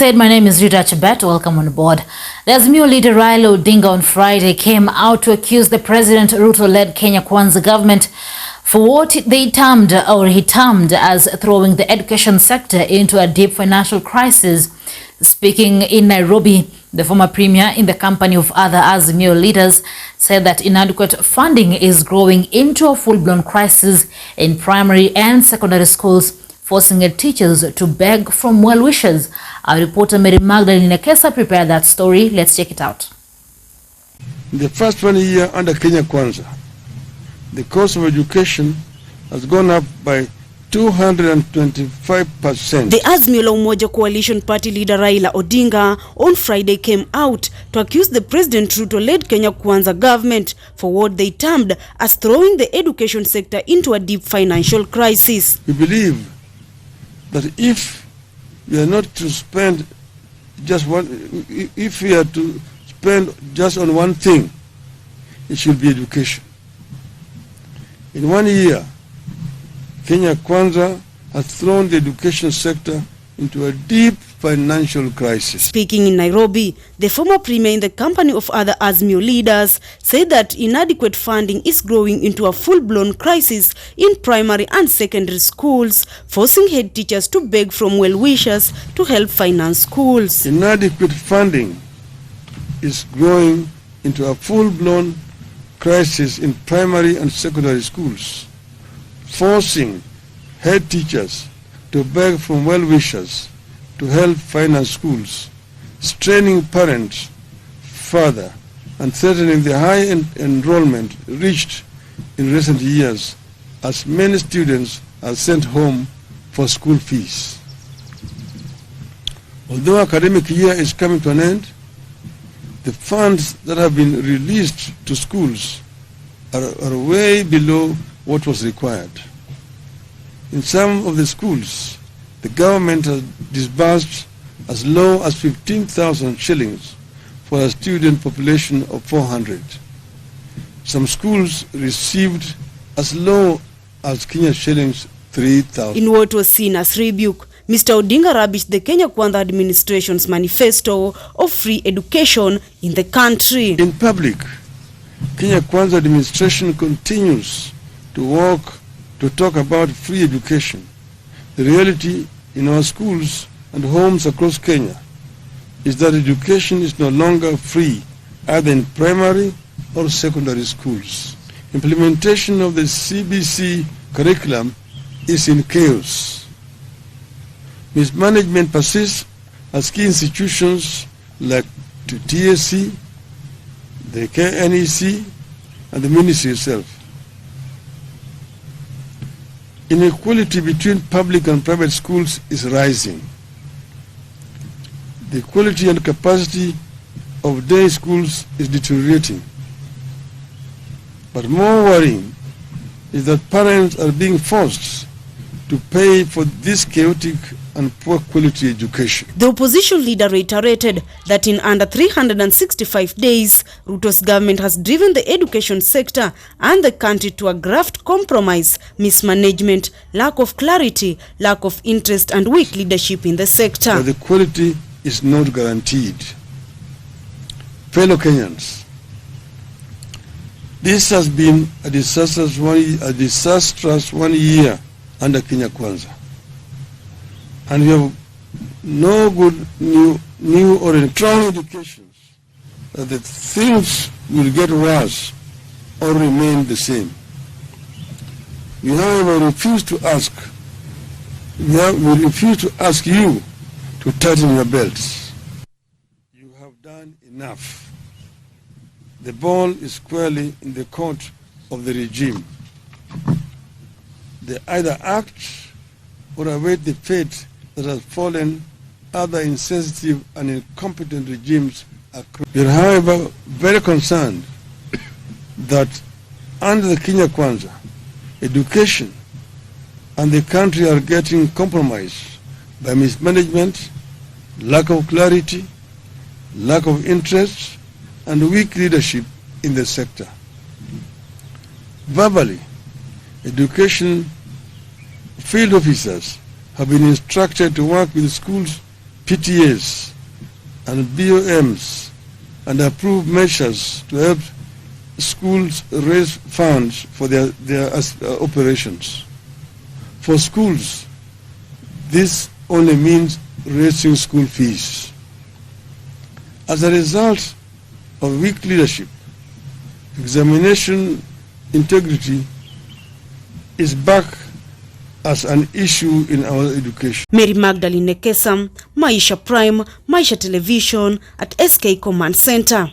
My name is Rita Chebet. Welcome on board. The Azimio leader Raila Odinga on Friday came out to accuse the President Ruto-led Kenya Kwanza government for what he termed as throwing the education sector into a deep financial crisis. Speaking in Nairobi, the former premier, in the company of other Azimio leaders, said that inadequate funding is growing into a full-blown crisis in primary and secondary schools, forcing teachers to beg from well-wishers. Our reporter Mary Magdalene Kesa prepared that story. Let's check it out. In the first 1 year under Kenya Kwanza, the cost of education has gone up by 225%. The Azimio la Umoja Coalition Party leader Raila Odinga on Friday came out to accuse the President Ruto-led Kenya Kwanza government for what they termed as throwing the education sector into a deep financial crisis. We believe that if we are not to spend just one, if we are to spend just on one thing, it should be education. In 1 year, Kenya Kwanza has thrown the education sector into a deep financial crisis. Speaking in Nairobi, the former premier, in the company of other Azimio leaders, said that inadequate funding is growing into a full-blown crisis in primary and secondary schools, forcing head teachers to beg from well-wishers to help finance schools. Inadequate funding is growing into a full-blown crisis in primary and secondary schools, forcing head teachers to beg from well-wishers to help finance schools, straining parents further, and threatening the high enrollment reached in recent years as many students are sent home for school fees. Although academic year is coming to an end, the funds that have been released to schools are way below what was required. In some of the schools, the government has disbursed as low as 15,000 shillings for a student population of 400. Some schools received as low as Kenya shillings 3,000. In what was seen as rebuke, Mr. Odinga rubbished the Kenya Kwanza administration's manifesto of free education in the country. In public, Kenya Kwanza administration continues to talk about free education. The reality in our schools and homes across Kenya is that education is no longer free, either in primary or secondary schools. Implementation of the CBC curriculum is in chaos. Mismanagement persists as key institutions like the TSC, the KNEC, and the ministry itself. Inequality between public and private schools is rising. The quality and capacity of day schools is deteriorating. But more worrying is that parents are being forced to pay for this chaotic and poor quality education. The opposition leader reiterated that in under 365 days, Ruto's government has driven the education sector and the country to a graft compromise, mismanagement, lack of clarity, lack of interest, and weak leadership in the sector. But the quality is not guaranteed. Fellow Kenyans, this has been a disastrous 1 year under Kenya Kwanza. And we have no good new or strong indications that the things will get worse or remain the same. We however refuse to ask you to tighten your belts. You have done enough. The ball is squarely in the court of the regime. They either act or await the fate that has fallen other insensitive and incompetent regimes. We are, however, very concerned that under the Kenya Kwanza, education and the country are getting compromised by mismanagement, lack of clarity, lack of interest, and weak leadership in the sector. Verbally, education field officers have been instructed to work with schools PTAs and BOMs and approve measures to help schools raise funds for their operations. For schools, this only means raising school fees. As a result of weak leadership, examination integrity is back as an issue in our education. Mary Magdalene Nekesa, Maisha Prime, Maisha Television at SK Command Center.